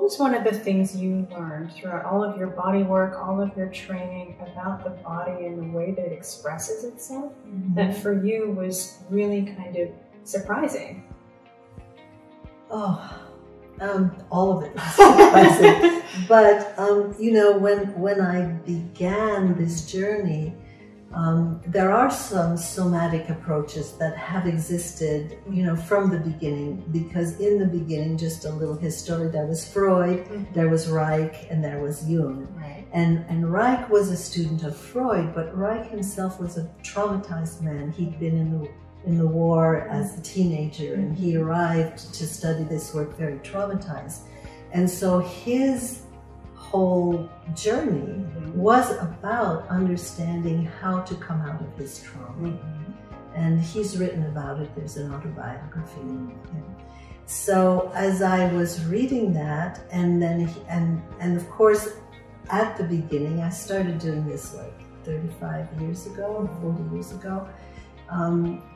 was one of the things you learned throughout all of your body work, all of your training about the body and the way that it expresses itself, that for you was really kind of surprising? Oh, all of it was surprising. But, you know, when I began this journey, there are some somatic approaches that have existed, you know, from the beginning, because in the beginning, just a little history, there was Freud, there was Reich, and there was Jung. Right. And Reich was a student of Freud, but Reich himself was a traumatized man. He'd been in the war as a teenager, and he arrived to study this work very traumatized. And so his whole journey was about understanding how to come out of his trauma. And he's written about it. There's an autobiography of him. So as I was reading that, and then and of course at the beginning, I started doing this like 35 years ago, 40 years ago.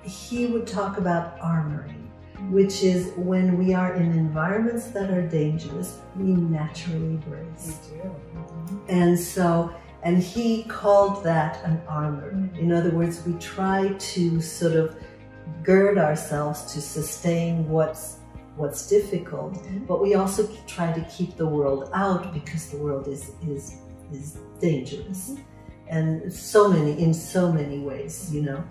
He would talk about armoring, which is when we are in environments that are dangerous, we naturally brace. We do. And so, and he called that an armor. In other words, we try to sort of gird ourselves to sustain what's difficult, but we also try to keep the world out because the world is dangerous, and in so many ways, you know.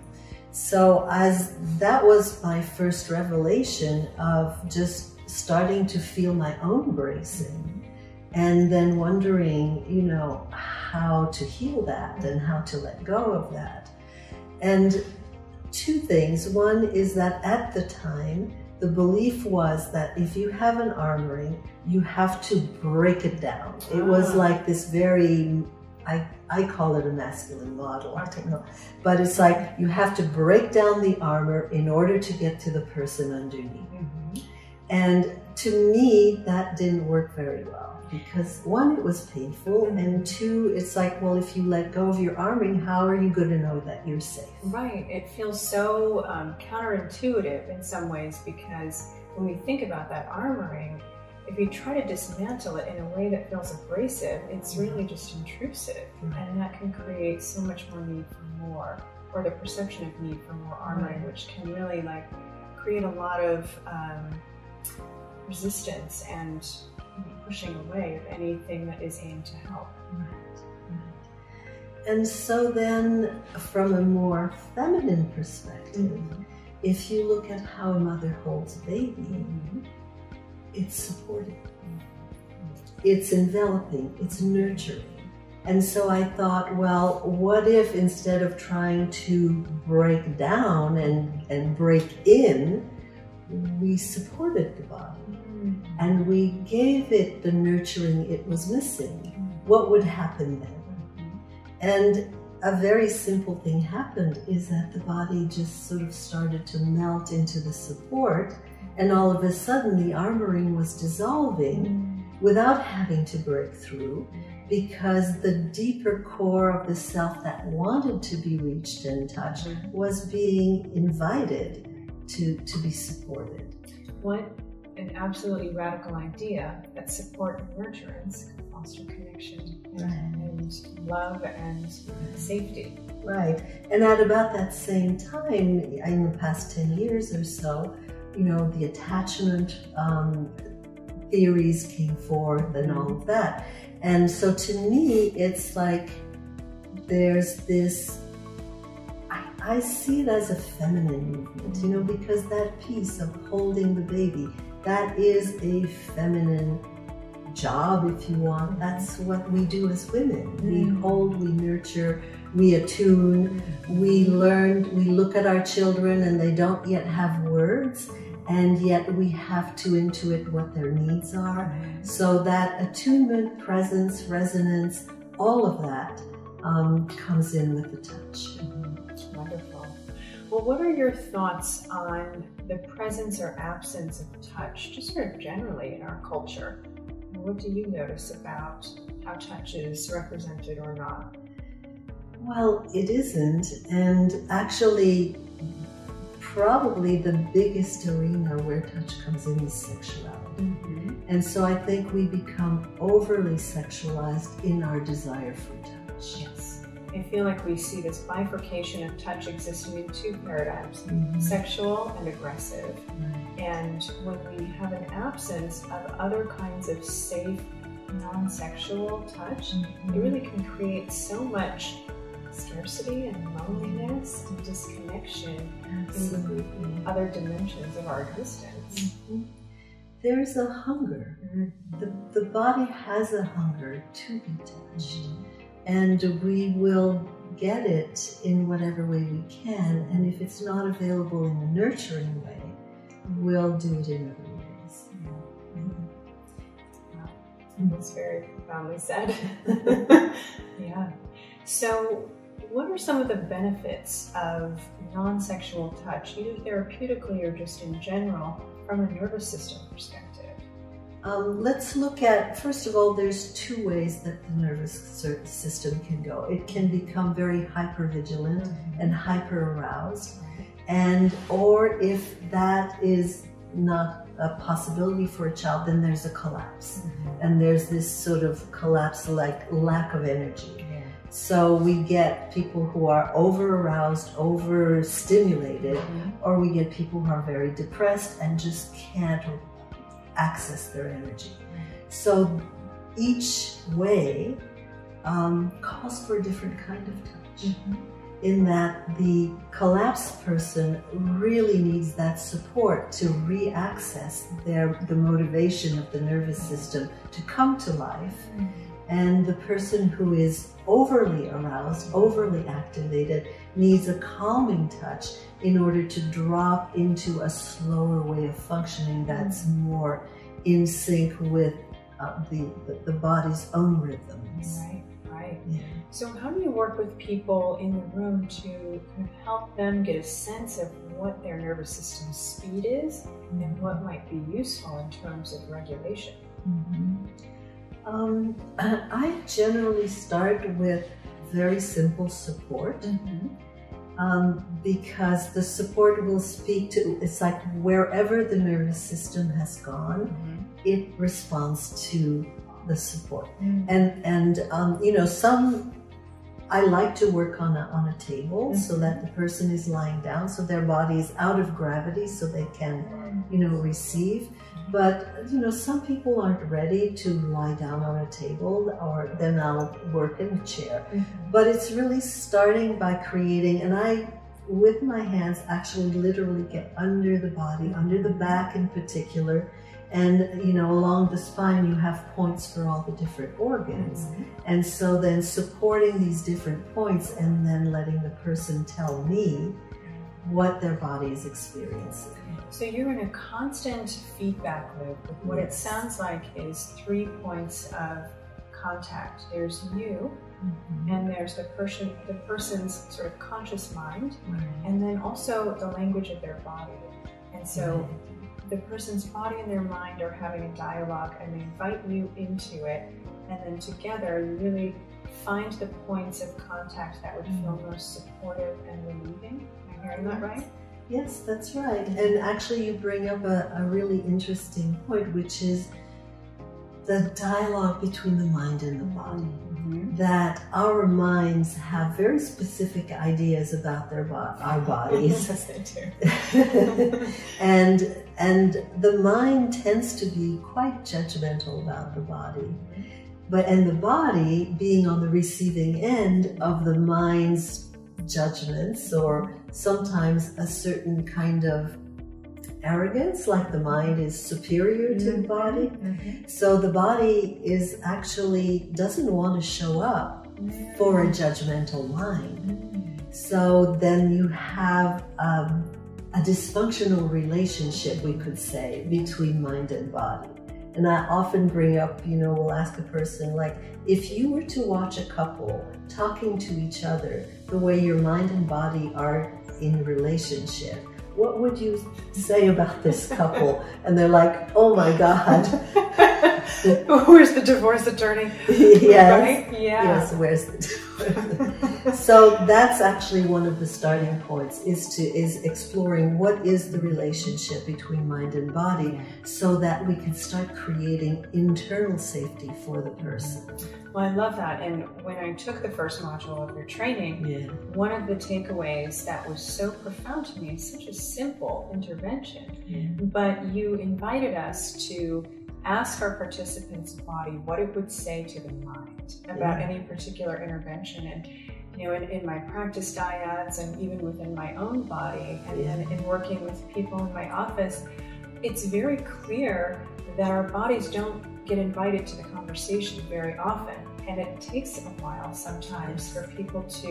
So as that was my first revelation of just starting to feel my own bracing, and then wondering, you know, how to heal that and how to let go of that. And two things. One is that at the time, the belief was that if you have an armoring, you have to break it down. It was like this very, I call it a masculine model, I don't know. But it's like you have to break down the armor in order to get to the person underneath. And to me, that didn't work very well, because one, it was painful, and two, it's like, well, if you let go of your armoring, how are you going to know that you're safe? Right. It feels so counterintuitive in some ways, because when we think about that armoring, if you try to dismantle it in a way that feels abrasive, it's really just intrusive, and that can create so much more need for more, or the perception of need for more armoring, which can really like create a lot of resistance and pushing away of anything that is aimed to help. And so then, from a more feminine perspective, if you look at how a mother holds a baby, it's supportive, it's enveloping, it's nurturing. And so I thought, well, what if instead of trying to break down and break in, we supported the body and we gave it the nurturing it was missing? What would happen then? And a very simple thing happened, is that the body just sort of started to melt into the support, and all of a sudden the armoring was dissolving without having to break through, because the deeper core of the self that wanted to be reached and touched was being invited to be supported. What an absolutely radical idea, that support and nurturance can foster connection and love and safety. Right. And at about that same time, in the past 10 years or so, you know, the attachment theories came forth and all of that. And so to me, it's like there's this, I see it as a feminine movement, you know, because that piece of holding the baby, that is a feminine job, if you want. That's what we do as women. We hold, we nurture, we attune, we learn, we look at our children and they don't yet have words, and yet we have to intuit what their needs are. So that attunement, presence, resonance, all of that comes in with the touch. That's wonderful. Well, what are your thoughts on the presence or absence of touch, just sort of generally in our culture? What do you notice about how touch is represented or not? Well, it isn't, and actually, probably the biggest arena where touch comes in is sexuality. And so I think we become overly sexualized in our desire for touch. Yes. I feel like we see this bifurcation of touch existing in two paradigms, sexual and aggressive. And when we have an absence of other kinds of safe, non-sexual touch, it really can create so much scarcity and loneliness and disconnection in other dimensions of our existence. There's a hunger. The body has a hunger to be touched. And we will get it in whatever way we can. And if it's not available in a nurturing way, we'll do it in other ways. Wow. That's very profoundly said. Yeah. So what are some of the benefits of non-sexual touch, either therapeutically or just in general, from a nervous system perspective? Let's look at, first of all, there's two ways that the nervous system can go. It can become very hypervigilant and hyper-aroused, or if that is not a possibility for a child, then there's a collapse. And there's this sort of collapse, like lack of energy. So we get people who are over-aroused, over-stimulated, or we get people who are very depressed and just can't access their energy. So each way calls for a different kind of touch. In that the collapsed person really needs that support to re-access the motivation of the nervous system to come to life. And the person who is overly aroused, overly activated, needs a calming touch in order to drop into a slower way of functioning that's more in sync with the body's own rhythms. Right. Yeah. So how do you work with people in the room to kind of help them get a sense of what their nervous system's speed is and what might be useful in terms of regulation? I generally start with very simple support. Because the support will speak to, it's like wherever the nervous system has gone, it responds to the support. And you know, I like to work on a table so that the person is lying down, so their body is out of gravity, so they can, you know, receive. But, you know, some people aren't ready to lie down on a table, or then I'll work in a chair. But it's really starting by creating, and I, with my hands, actually literally get under the body, under the back in particular. And, you know, along the spine, you have points for all the different organs. And so then supporting these different points and then letting the person tell me what their body is experiencing. So you're in a constant feedback loop with what it sounds like is 3 points of contact. There's you, and there's the person's sort of conscious mind, and then also the language of their body. And so the person's body and their mind are having a dialogue, and they invite you into it, and then together you really find the points of contact that would feel most supportive and relieving. Am I hearing that right? Yes, that's right. And actually you bring up a really interesting point, which is the dialogue between the mind and the body. That our minds have very specific ideas about our bodies. Yes, they do. and the mind tends to be quite judgmental about the body. And the body being on the receiving end of the mind's judgments, or sometimes a certain kind of arrogance, like the mind is superior to the body. So the body is actually doesn't want to show up for a judgmental mind. So then you have a dysfunctional relationship, we could say, between mind and body. And I often bring up, you know, we'll ask a person, like, if you were to watch a couple talking to each other the way your mind and body are in relationship, what would you say about this couple? And they're like, oh my God, Where's the divorce attorney? Yes. Right? Yeah. Yes, where's the divorce? So that's actually one of the starting points, is exploring what is the relationship between mind and body, so that we can start creating internal safety for the person. Well, I love that. And when I took the first module of your training, one of the takeaways that was so profound to me is such a simple intervention, but you invited us to ask our participants' body what it would say to the mind about any particular intervention. And you know, in my practice dyads and even within my own body, and then in working with people in my office, it's very clear that our bodies don't get invited to the conversation very often, and it takes a while sometimes for people's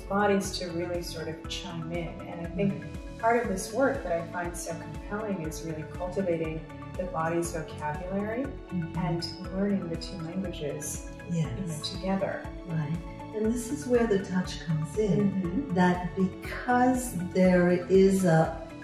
bodies to really sort of chime in. And I think part of this work that I find so compelling is really cultivating the body's vocabulary and learning the two languages together. Right. And this is where the touch comes in, that because there is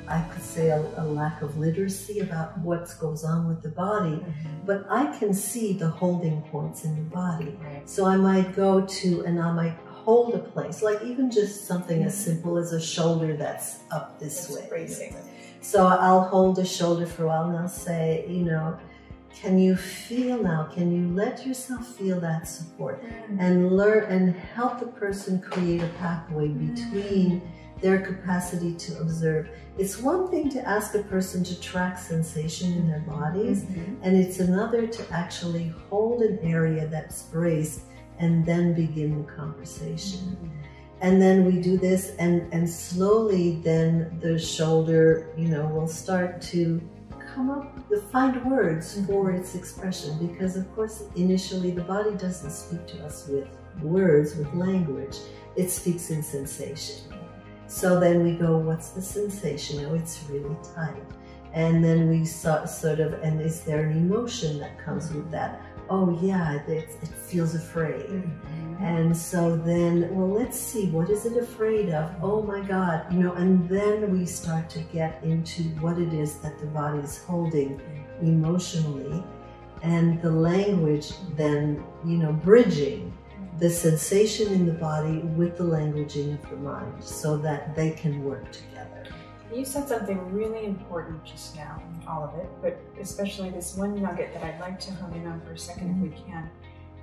I could say a lack of literacy about what goes on with the body, but I can see the holding points in the body. So I might go to, and I might hold a place, like even just something as simple as a shoulder that's up this way. Bracing. So I'll hold a shoulder for a while and I'll say, you know, can you feel now? Can you let yourself feel that support and learn and help the person create a pathway between their capacity to observe. It's one thing to ask a person to track sensation in their bodies, and it's another to actually hold an area that's braced and then begin the conversation. And then we do this, and slowly then the shoulder, you know, will start to come up, to find words for its expression, because of course initially the body doesn't speak to us with words, with language, it speaks in sensation. So then we go, what's the sensation? Oh, it's really tight. And then we sort of, and is there an emotion that comes with that? Oh yeah, it feels afraid. And so then, well, let's see, what is it afraid of? Oh my God, you know, and then we start to get into what it is that the body is holding emotionally, and the language then, you know, bridging the sensation in the body with the languaging of the mind so that they can work together. You said something really important just now, all of it, but especially this one nugget that I'd like to hone in on for a second if we can.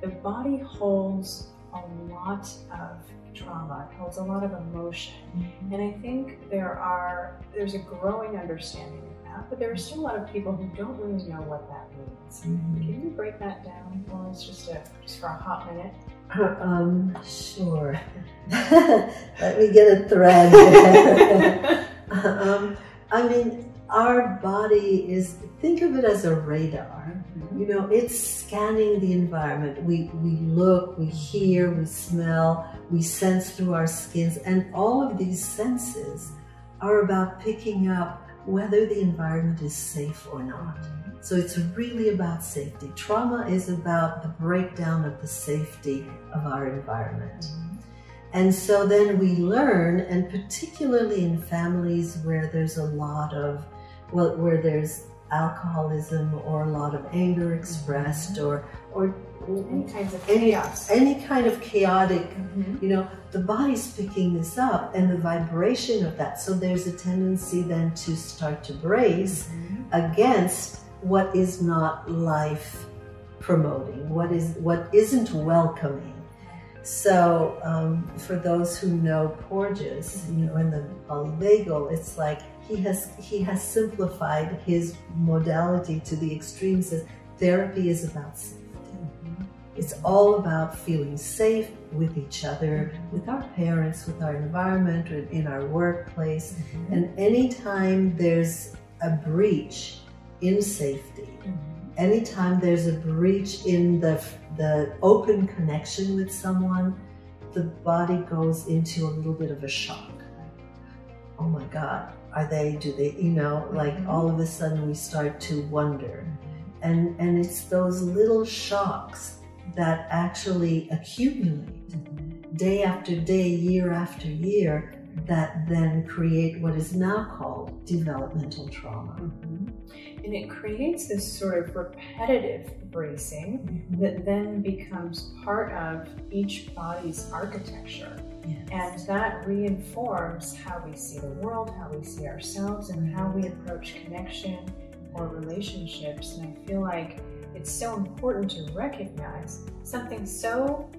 The body holds a lot of trauma, it holds a lot of emotion, and I think there's a growing understanding of that, but there are still a lot of people who don't really know what that means. Can you break that down for us just for a hot minute? Sure. Let me get a thread there. I mean, our body is, think of it as a radar. You know, it's scanning the environment. We look, we hear, we smell, we sense through our skins, and all of these senses are about picking up whether the environment is safe or not. So it's really about safety. Trauma is about the breakdown of the safety of our environment. And so then we learn, and particularly in families where there's a lot of, well, where there's alcoholism or a lot of anger expressed, or any kinds of chaos. Any kind of chaotic, you know, the body's picking this up and the vibration of that. So there's a tendency then to start to brace against what is not life promoting, what isn't welcoming. So for those who know Porges, you know, in the polyvagal, it's like he has simplified his modality to the extreme. Says therapy is about safety. It's all about feeling safe with each other, with our parents, with our environment, in our workplace. And anytime there's a breach in safety, anytime there's a breach in the open connection with someone, the body goes into a little bit of a shock. Oh my God, do they, you know, like all of a sudden we start to wonder. And it's those little shocks that actually accumulate day after day, year after year, that then create what is now called developmental trauma. And it creates this sort of repetitive bracing that then becomes part of each body's architecture. And that reinforms how we see the world, how we see ourselves, and how we approach connection or relationships. And I feel like it's so important to recognize something so,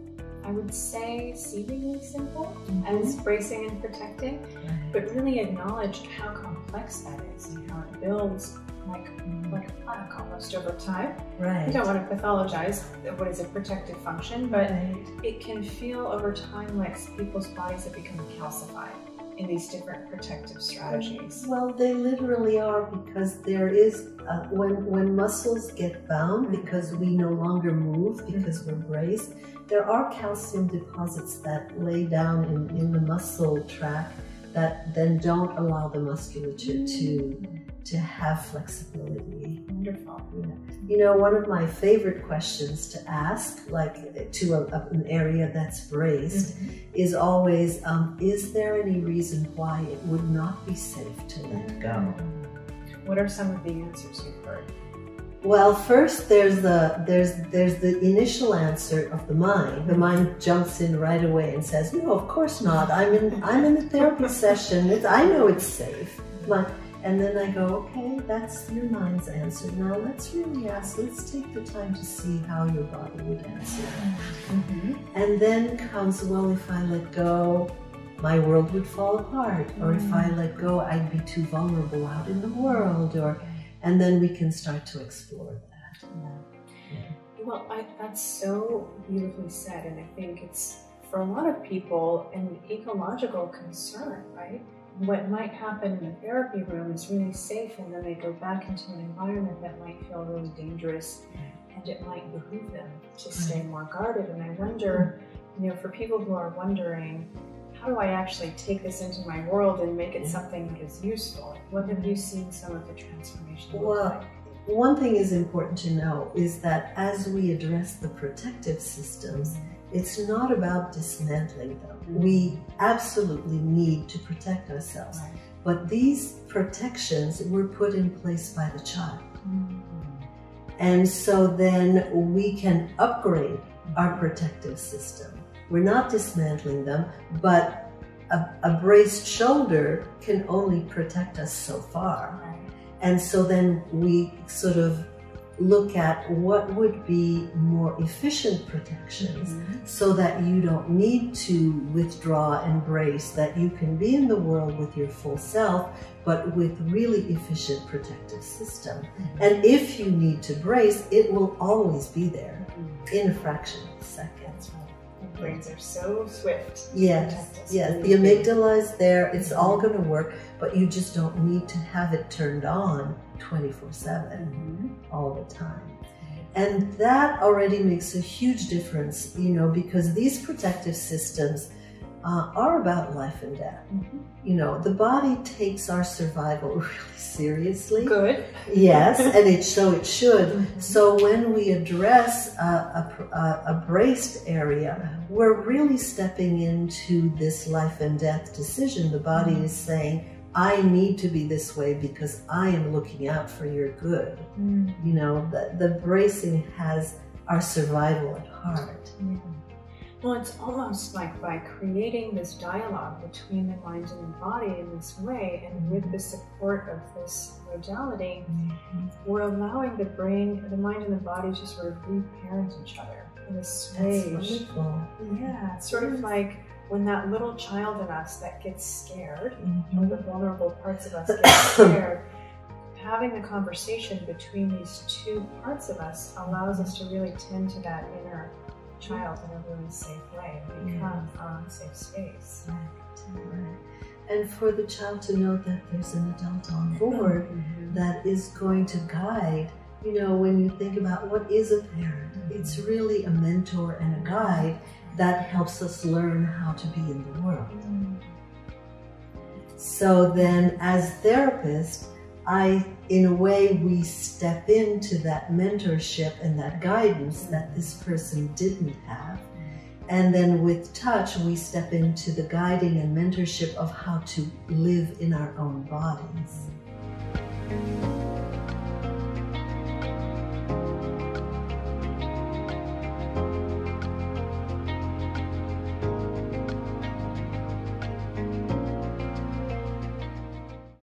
I would say, seemingly simple as bracing and protecting, but really acknowledge how complex that is and how it builds like a plaque almost over time. I don't want to pathologize what is a protective function, but it can feel over time like people's bodies have become calcified in these different protective strategies. Well, they literally are, because there is, when muscles get bound because we no longer move because we're braced, there are calcium deposits that lay down in the muscle tract that then don't allow the musculature to have flexibility. Wonderful. You know, one of my favorite questions to ask, like to an area that's braced, is always, is there any reason why it would not be safe to let go? What are some of the answers you've heard? Well, first there's the initial answer of the mind. The mind jumps in right away and says, "No, of course not. I'm in a therapy session. I know it's safe." And then I go, "Okay, that's your mind's answer. Now let's really ask. Let's take the time to see how your body would answer." And then comes, "Well, if I let go, my world would fall apart, or if I let go, I'd be too vulnerable out in the world," and then we can start to explore that. Well, that's so beautifully said, and I think it's, for a lot of people, an ecological concern, right? What might happen in the therapy room is really safe, and then they go back into an environment that might feel really dangerous, and it might behoove them to stay more guarded. And I wonder, you know, for people who are wondering, how do I actually take this into my world and make it something that is useful? What have you seen some of the transformation look like? One thing is important to know is that as we address the protective systems, it's not about dismantling them. We absolutely need to protect ourselves. But these protections were put in place by the child. And so then we can upgrade our protective system. We're not dismantling them, but a braced shoulder can only protect us so far. And so then we sort of look at what would be more efficient protections so that you don't need to withdraw and brace, that you can be in the world with your full self, but with really efficient protective system. And if you need to brace, it will always be there in a fraction of a second. Brains are so swift. Yes, the amygdala is there, it's all going to work, but you just don't need to have it turned on 24/7 all the time. And that already makes a huge difference, you know, because these protective systems are about life and death. You know, the body takes our survival really seriously. Good. Yes, and it should. So when we address a braced area, we're really stepping into this life and death decision. The body is saying, I need to be this way because I am looking out for your good. You know, the bracing has our survival at heart. Well, it's almost like by creating this dialogue between the mind and the body in this way, and with the support of this modality, we're allowing the brain, the mind and the body to sort of reparent each other in a stage. That's wonderful. Yeah, it's sort of like when that little child in us that gets scared, or the vulnerable parts of us get scared, having a conversation between these two parts of us allows us to really tend to that inner child in a really safe way and become our own safe space. And for the child to know that there's an adult on board that is going to guide. You know, when you think about what is a parent, it's really a mentor and a guide that helps us learn how to be in the world. So then as therapists, in a way, we step into that mentorship and that guidance that this person didn't have. And then with touch, we step into the guiding and mentorship of how to live in our own bodies.